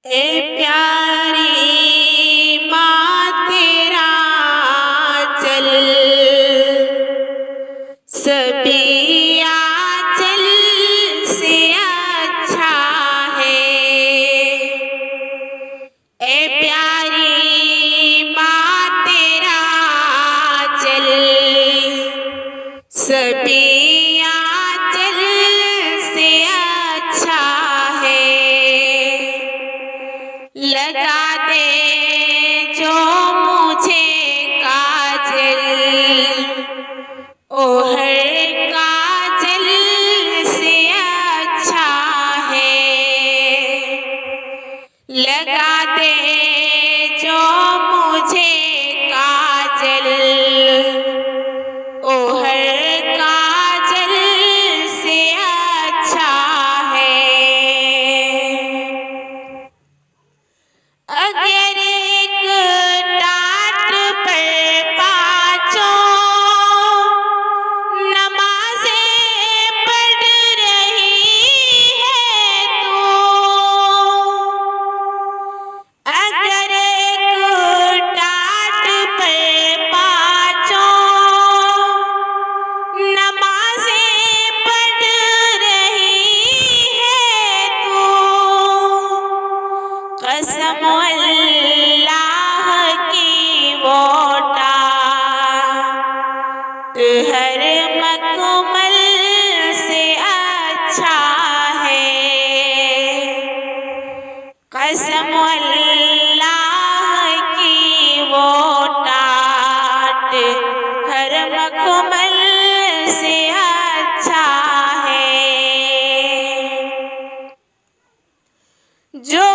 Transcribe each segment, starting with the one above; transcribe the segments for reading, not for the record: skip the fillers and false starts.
ए प्यारी माँ तेरा चल सभी आंचल से अच्छा है। ए प्यारी माँ तेरा चल सभी आंचल से अच्छा है। लगा दे जो मुझे काजल ओ हर काजल से अच्छा है। लगा दे जो मुझे काजल ओ हर काजल से अच्छा है। अगर एक टाट पर पाँचों नमाज़ें पढ़ रही है तू, अगर एक टाट पर पाँचों नमाज़ें पढ़ रही है तू, कसम अल्लाह की वो हर मखमल से अच्छा है। कसम अल्लाह की वो हर मखमल से अच्छा है। जो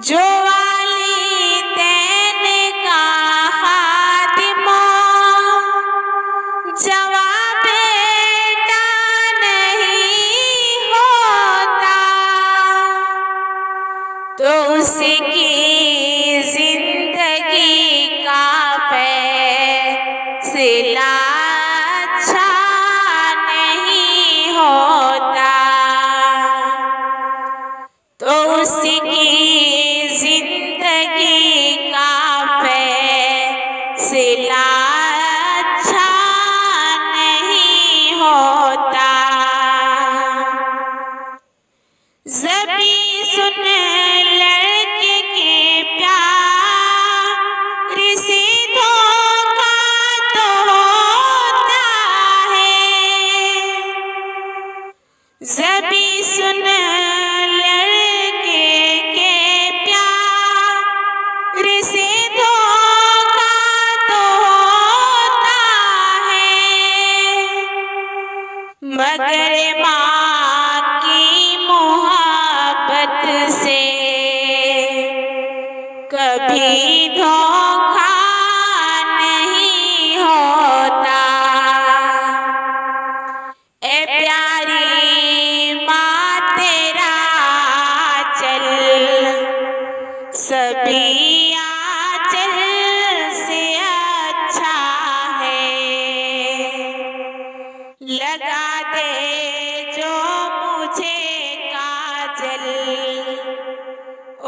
जो वालिदैन का खातिमा जवाब बेटा नहीं होता, तो उसकी जिंदगी का फैसला अच्छा नहीं होता, तो उसकी जिंदगी का फैसला अच्छा नहीं होता। ज़बी सुन लड़के के प्यार से धोखा तो होता है। ज़बी सुन मगर माँ की मोहब्बत से कभी धोखा नहीं होता। ए प्यारी माँ तेरा चल सभी आंचल से अच्छा है। लगा दे जो मुझे काजल ओ